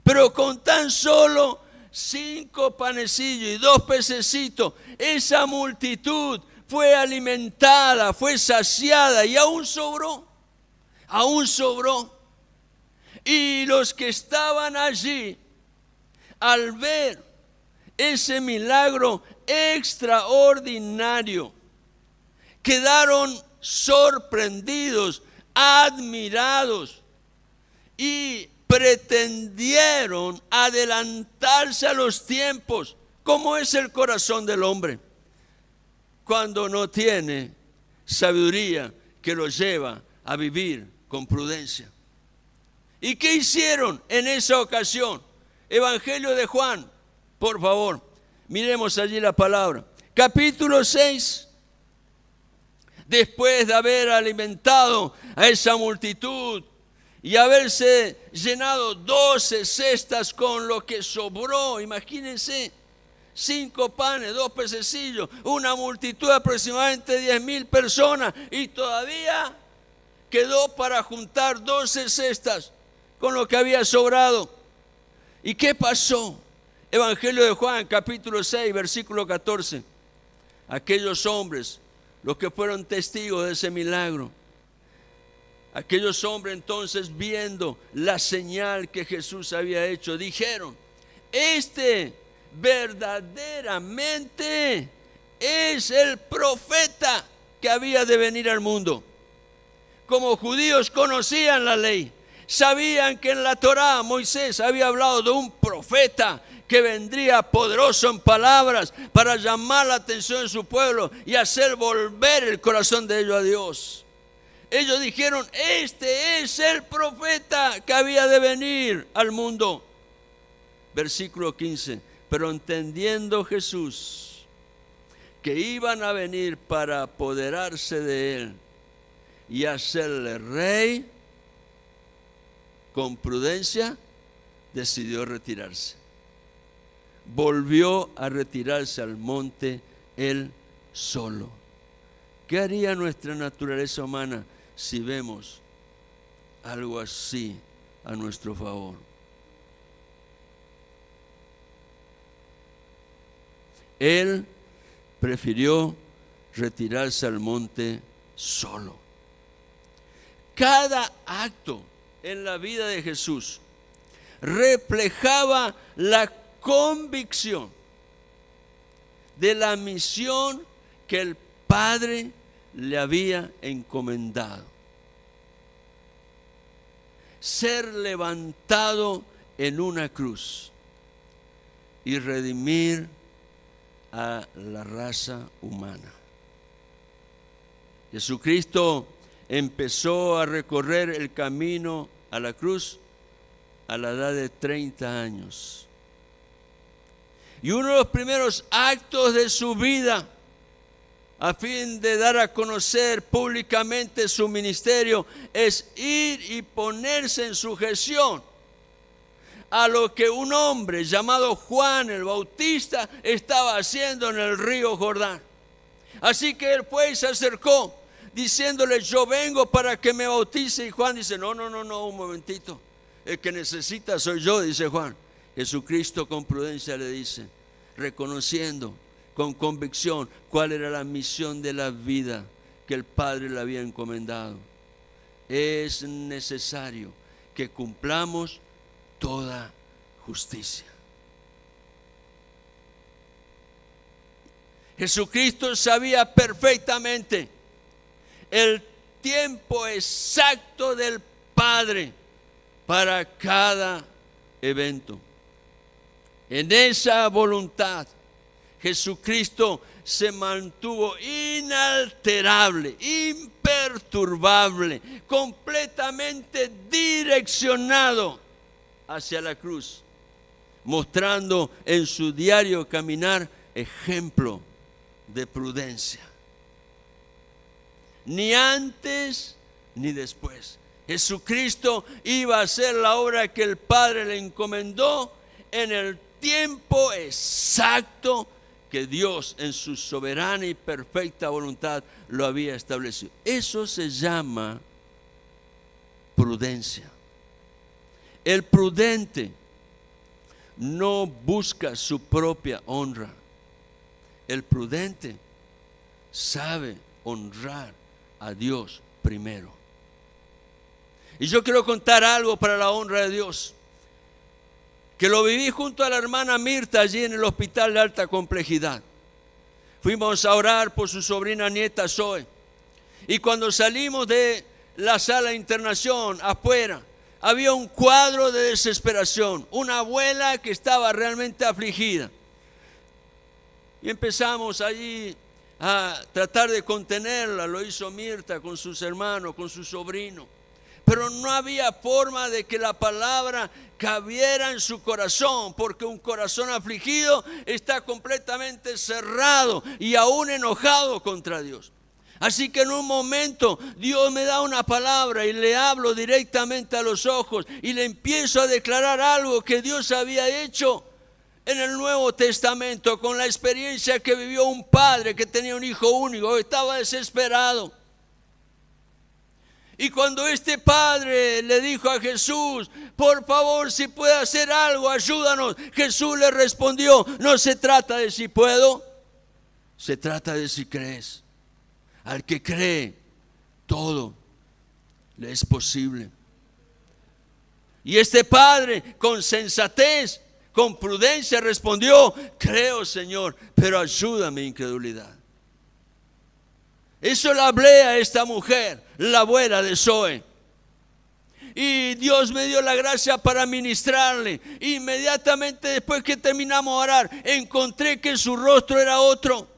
Pero con tan solo 5 panecillos y 2 pececitos, esa multitud fue alimentada, fue saciada y aún sobró. Y los que estaban allí, al ver ese milagro extraordinario, quedaron sorprendidos, admirados y pretendieron adelantarse a los tiempos, como es el corazón del hombre cuando no tiene sabiduría que lo lleva a vivir con prudencia. ¿Y qué hicieron en esa ocasión? Evangelio de Juan, por favor, miremos allí la palabra. Capítulo 6. Después de haber alimentado a esa multitud y haberse llenado 12 cestas con lo que sobró, imagínense, 5 panes, 2 pececillos, una multitud de aproximadamente 10,000 personas, y todavía quedó para juntar 12 cestas con lo que había sobrado. ¿Y qué pasó? Evangelio de Juan, capítulo 6, versículo 14. Aquellos hombres, los que fueron testigos de ese milagro, aquellos hombres entonces, viendo la señal que Jesús había hecho, dijeron: este verdaderamente es el profeta que había de venir al mundo. Como judíos conocían la ley, sabían que en la Torá Moisés había hablado de un profeta que vendría poderoso en palabras para llamar la atención de su pueblo y hacer volver el corazón de ellos a Dios. Ellos dijeron, este es el profeta que había de venir al mundo. Versículo 15, pero entendiendo Jesús que iban a venir para apoderarse de él y hacerle rey, con prudencia decidió retirarse. Volvió a retirarse al monte él solo. ¿Qué haría nuestra naturaleza humana si vemos algo así a nuestro favor? Él prefirió retirarse al monte solo. Cada acto en la vida de Jesús reflejaba la convicción de la misión que el Padre le había encomendado: ser levantado en una cruz y redimir a la raza humana. Jesucristo empezó a recorrer el camino a la cruz a la edad de 30 años. Y uno de los primeros actos de su vida, a fin de dar a conocer públicamente su ministerio, es ir y ponerse en sujeción a lo que un hombre llamado Juan el Bautista estaba haciendo en el río Jordán. Así que él fue y se acercó, diciéndole, yo vengo para que me bautice. Y Juan dice, no, un momentito, el que necesita soy yo, dice Juan. Jesucristo con prudencia le dice, reconociendo con convicción cuál era la misión de la vida que el Padre le había encomendado: es necesario que cumplamos toda justicia. Jesucristo sabía perfectamente el tiempo exacto del Padre para cada evento. En esa voluntad, Jesucristo se mantuvo inalterable, imperturbable, completamente direccionado hacia la cruz, mostrando en su diario caminar ejemplo de prudencia. Ni antes ni después. Jesucristo iba a hacer la obra que el Padre le encomendó en el tiempo exacto que Dios en su soberana y perfecta voluntad lo había establecido. Eso se llama prudencia. El prudente no busca su propia honra. El prudente sabe honrar a Dios primero. Y yo quiero contar algo para la honra de Dios, que lo viví junto a la hermana Mirta allí en el hospital de alta complejidad. Fuimos a orar por su sobrina nieta Zoe. Y cuando salimos de la sala de internación afuera, había un cuadro de desesperación, una abuela que estaba realmente afligida. Y empezamos allí a tratar de contenerla. Lo hizo Mirta con sus hermanos, con su sobrino. Pero no había forma de que la palabra cabiera en su corazón, porque un corazón afligido está completamente cerrado y aún enojado contra Dios. Así que en un momento Dios me da una palabra y le hablo directamente a los ojos y le empiezo a declarar algo que Dios había hecho en el Nuevo Testamento, con la experiencia que vivió un padre que tenía un hijo único, estaba desesperado. Y cuando este padre le dijo a Jesús, por favor, si puede hacer algo, ayúdanos, Jesús le respondió, no se trata de si puedo, se trata de si crees. Al que cree, todo le es posible. Y este padre, con sensatez, con prudencia, respondió, creo, Señor, pero ayúdame incredulidad. Eso le hablé a esta mujer, la abuela de Zoe. Y Dios me dio la gracia para ministrarle. Inmediatamente después que terminamos de orar, encontré que su rostro era otro.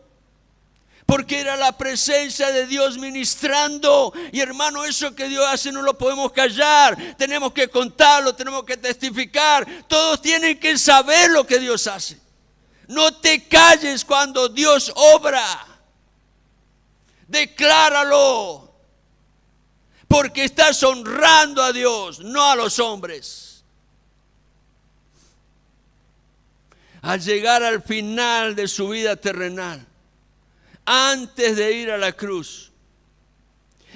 Porque era la presencia de Dios ministrando. Y hermano, eso que Dios hace no lo podemos callar. Tenemos que contarlo, tenemos que testificar. Todos tienen que saber lo que Dios hace. No te calles cuando Dios obra. Decláralo. Porque estás honrando a Dios, no a los hombres. Al llegar al final de su vida terrenal, antes de ir a la cruz,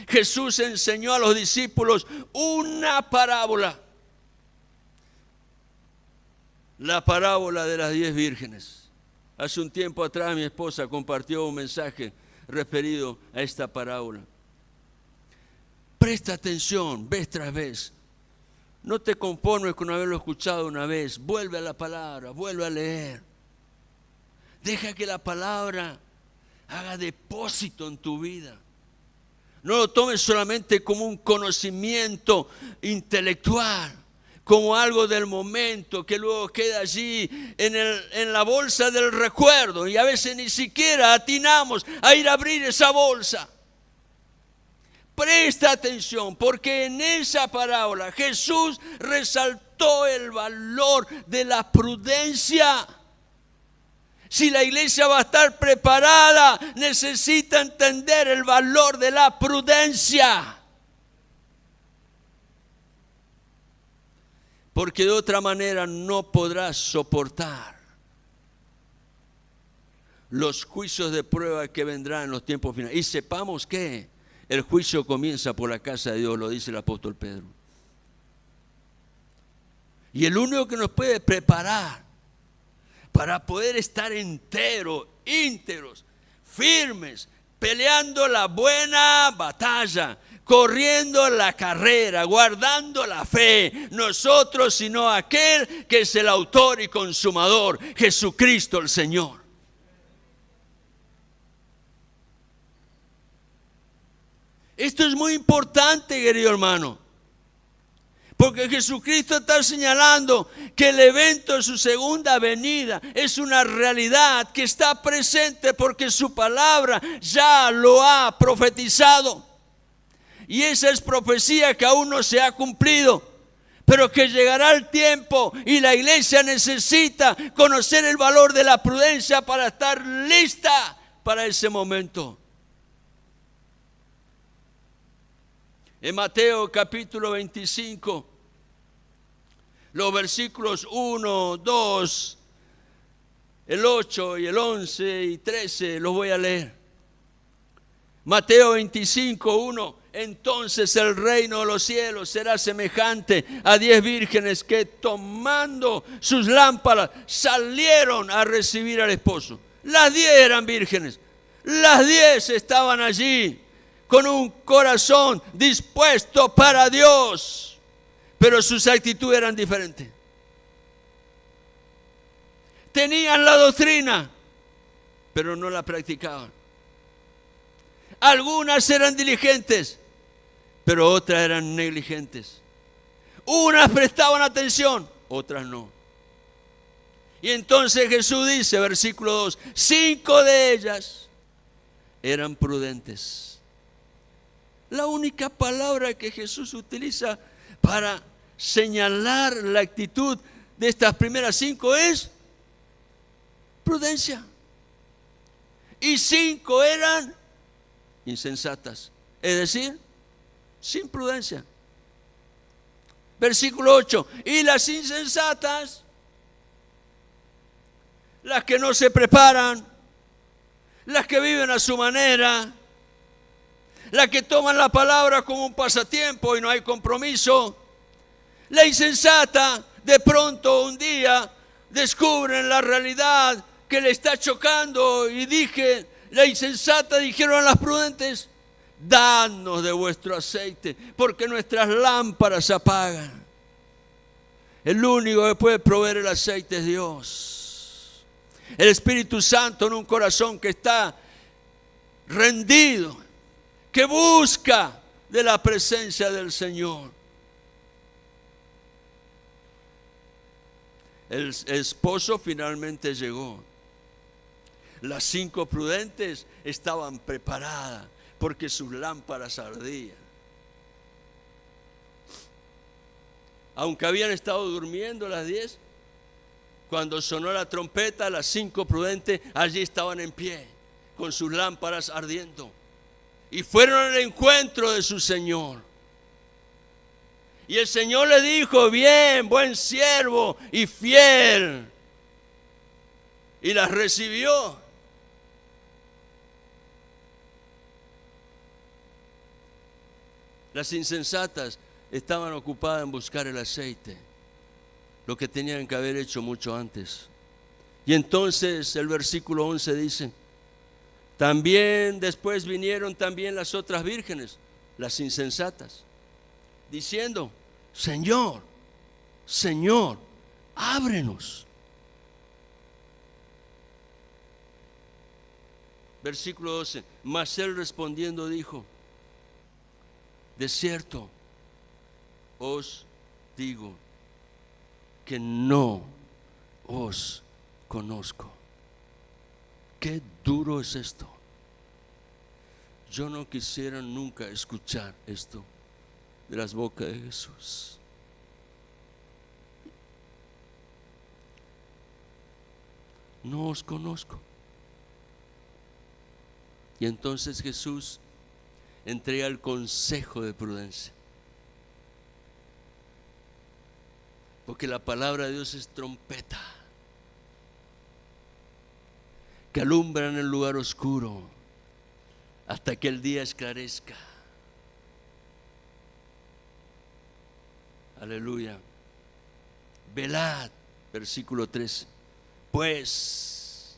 Jesús enseñó a los discípulos una parábola. La parábola de las 10 vírgenes. Hace un tiempo atrás mi esposa compartió un mensaje referido a esta parábola. Presta atención, vez tras vez. No te conformes con haberlo escuchado una vez. Vuelve a la palabra, vuelve a leer. Deja que la palabra haga depósito en tu vida. No lo tomes solamente como un conocimiento intelectual, como algo del momento que luego queda allí en la bolsa del recuerdo. Y a veces ni siquiera atinamos a ir a abrir esa bolsa. Presta atención, porque en esa parábola Jesús resaltó el valor de la prudencia. Si la iglesia va a estar preparada, necesita entender el valor de la prudencia. Porque de otra manera no podrás soportar los juicios de prueba que vendrán en los tiempos finales. Y sepamos que el juicio comienza por la casa de Dios, lo dice el apóstol Pedro. Y el único que nos puede preparar para poder estar enteros, íntegros, firmes, peleando la buena batalla, corriendo la carrera, guardando la fe, nosotros, sino aquel que es el autor y consumador, Jesucristo el Señor. Esto es muy importante, querido hermano, porque Jesucristo está señalando que el evento de su segunda venida es una realidad que está presente porque su palabra ya lo ha profetizado. Y esa es profecía que aún no se ha cumplido, pero que llegará el tiempo y la iglesia necesita conocer el valor de la prudencia para estar lista para ese momento. En Mateo capítulo 25, los versículos 1, 2, el 8 y el 11 y 13 los voy a leer. Mateo 25, 1. Entonces el reino de los cielos será semejante a 10 vírgenes que tomando sus lámparas salieron a recibir al esposo. Las 10 eran vírgenes, las 10 estaban allí con un corazón dispuesto para Dios, pero sus actitudes eran diferentes. Tenían la doctrina, pero no la practicaban. Algunas eran diligentes, pero otras eran negligentes. Unas prestaban atención, otras no. Y entonces Jesús dice, versículo 2, 5 de ellas eran prudentes. La única palabra que Jesús utiliza para señalar la actitud de estas primeras 5 es prudencia. Y 5 eran insensatas, es decir, sin prudencia. Versículo 8, y las insensatas, las que no se preparan, las que viven a su manera, las que toman la palabra como un pasatiempo y no hay compromiso. La insensata, de pronto un día descubren la realidad que le está chocando y la insensata dijeron a las prudentes, danos de vuestro aceite, porque nuestras lámparas se apagan. El único que puede proveer el aceite es Dios. El Espíritu Santo en un corazón que está rendido, que busca de la presencia del Señor. El esposo finalmente llegó. Las 5 prudentes estaban preparadas porque sus lámparas ardían. Aunque habían estado durmiendo las 10, cuando sonó la trompeta, las 5 prudentes allí estaban en pie, con sus lámparas ardiendo. Y fueron al encuentro de su Señor. Y el Señor le dijo: bien, buen siervo y fiel. Y las recibió. Las insensatas estaban ocupadas en buscar el aceite, lo que tenían que haber hecho mucho antes. Y entonces el versículo 11 dice: también después vinieron también las otras vírgenes, las insensatas, diciendo: Señor, Señor, ábrenos. Versículo 12: mas él respondiendo dijo: de cierto os digo que no os conozco. Qué duro es esto. Yo no quisiera nunca escuchar esto de las bocas de Jesús. No os conozco. Y entonces Jesús entrega el consejo de prudencia. Porque la palabra de Dios es trompeta que alumbra en el lugar oscuro hasta que el día esclarezca. Aleluya. Velad, versículo 13. Pues,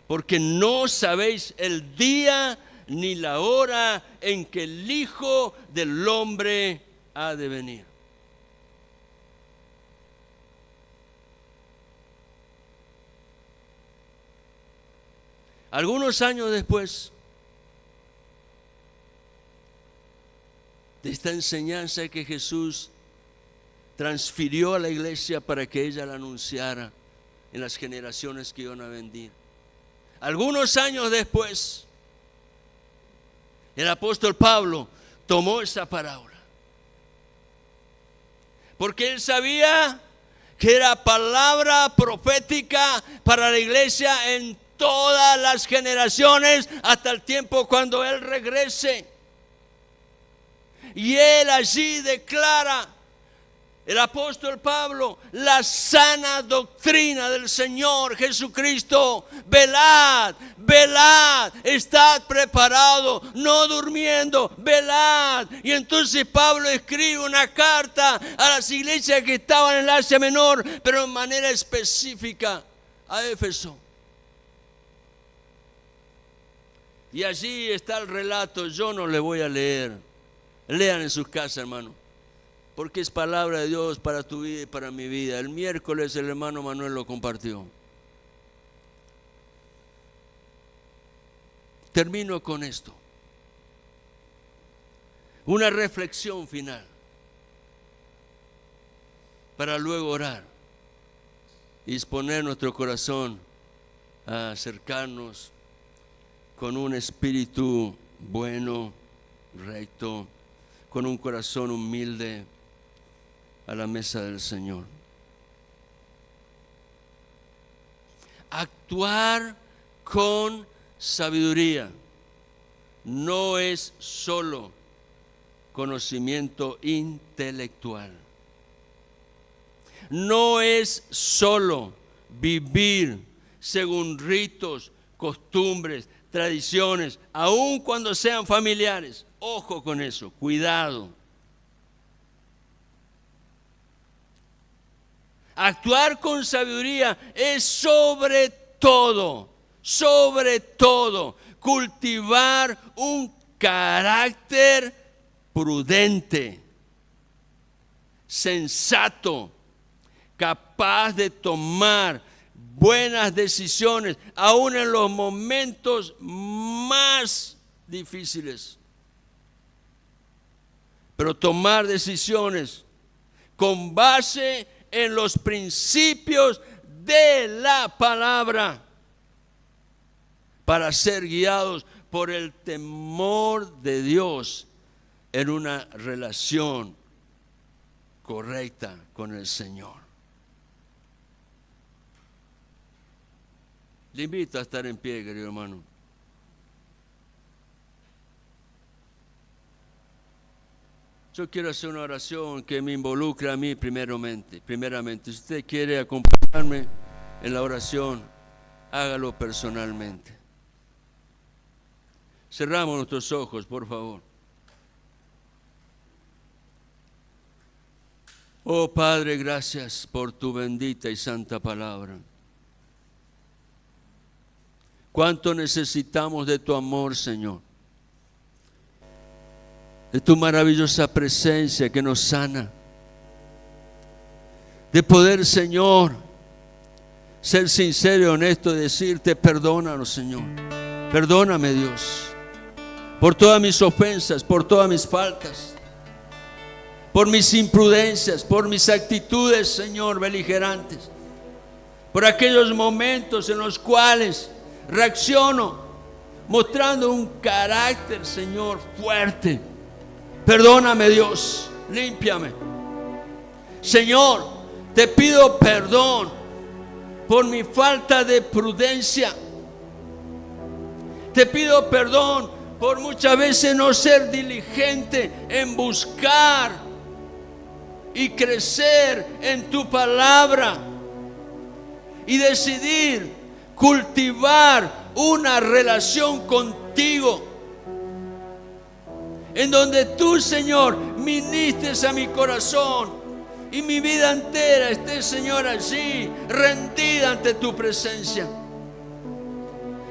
porque no sabéis el día ni la hora en que el Hijo del Hombre ha de venir. Algunos años después de esta enseñanza que Jesús transfirió a la iglesia para que ella la anunciara en las generaciones que iban a venir, algunos años después, el apóstol Pablo tomó esa parábola, porque él sabía que era palabra profética para la iglesia en todas las generaciones hasta el tiempo cuando él regrese. Y él allí declara, el apóstol Pablo, la sana doctrina del Señor Jesucristo. Velad, velad, estad preparado, no durmiendo, velad. Y entonces Pablo escribe una carta a las iglesias que estaban en el Asia Menor, pero en manera específica a Éfeso. Y allí está el relato. Yo no le voy a leer. Lean en sus casas, hermano, porque es palabra de Dios para tu vida y para mi vida. El miércoles el hermano Manuel lo compartió. Termino con esto. Una reflexión final para luego orar y disponer nuestro corazón a acercarnos con un espíritu bueno, recto, con un corazón humilde a la mesa del Señor. Actuar con sabiduría no es solo conocimiento intelectual. No es solo vivir según ritos, costumbres, tradiciones, aun cuando sean familiares. Ojo con eso, cuidado. Actuar con sabiduría es sobre todo, cultivar un carácter prudente, sensato, capaz de tomar buenas decisiones, aún en los momentos más difíciles. pero tomar decisiones con base en los principios de la palabra, para ser guiados por el temor de Dios en una relación correcta con el Señor. Le invito a estar en pie, querido hermano. Yo quiero hacer una oración que me involucre a mí primeramente. Si usted quiere acompañarme en la oración, hágalo personalmente. Cerramos nuestros ojos, por favor. Oh Padre, gracias por tu bendita y santa palabra. Cuánto necesitamos de tu amor, Señor. De tu maravillosa presencia que nos sana. De poder, Señor, ser sincero y honesto y decirte, perdónanos, Señor. Perdóname, Dios, por todas mis ofensas, por todas mis faltas, por mis imprudencias, por mis actitudes, Señor, beligerantes, por aquellos momentos en los cuales reacciono mostrando un carácter, Señor, fuerte. Perdóname, Dios, límpiame. Señor, te pido perdón por mi falta de prudencia. Te pido perdón por muchas veces no ser diligente en buscar y crecer en tu palabra y decidir cultivar una relación contigo en donde tú, Señor, ministres a mi corazón y mi vida entera esté, Señor, allí rendida ante tu presencia.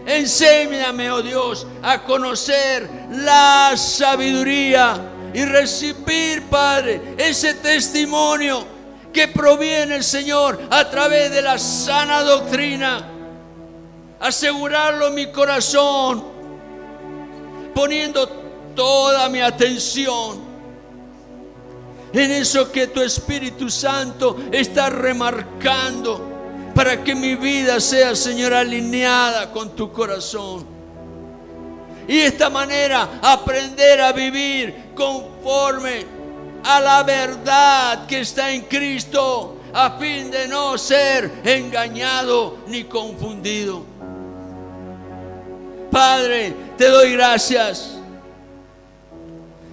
Enséñame, oh Dios, a conocer la sabiduría y recibir, Padre, ese testimonio que proviene, Señor, a través de la sana doctrina. Asegurarlo en mi corazón, poniendo toda mi atención en eso que tu Espíritu Santo está remarcando, para que mi vida sea, Señor, alineada con tu corazón. Y de esta manera aprender a vivir conforme a la verdad que está en Cristo, a fin de no ser engañado ni confundido. Padre, te doy gracias,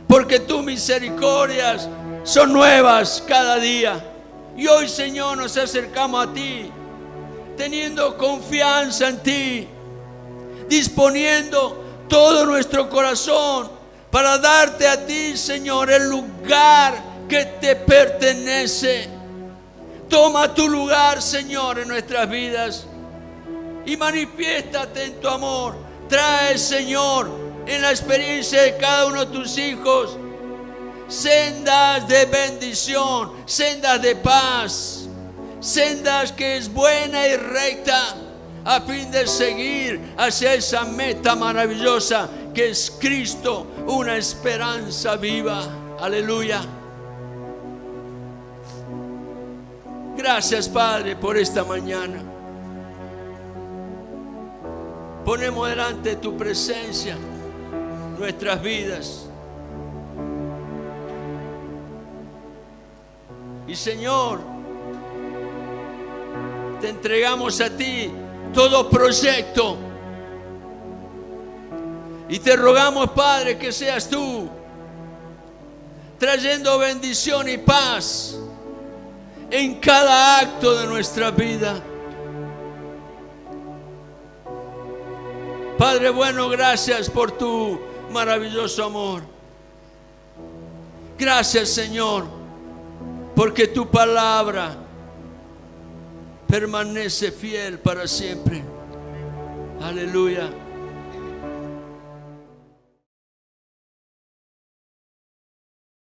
porque tus misericordias son nuevas cada día. Y hoy, Señor, nos acercamos a ti, teniendo confianza en ti, disponiendo todo nuestro corazón para darte a ti, Señor, el lugar que te pertenece. Toma tu lugar, Señor, en nuestras vidas y manifiéstate en tu amor. Trae, Señor, en la experiencia de cada uno de tus hijos, sendas de bendición, sendas de paz, sendas que es buena y recta, a fin de seguir hacia esa meta maravillosa que es Cristo, una esperanza viva. Aleluya. Gracias, Padre, por esta mañana. Ponemos delante de tu presencia nuestras vidas. Y, Señor, te entregamos a ti todo proyecto. Y te rogamos, Padre, que seas tú trayendo bendición y paz en cada acto de nuestra vida. Padre bueno, gracias por tu maravilloso amor. Gracias, Señor, porque tu palabra permanece fiel para siempre. Aleluya.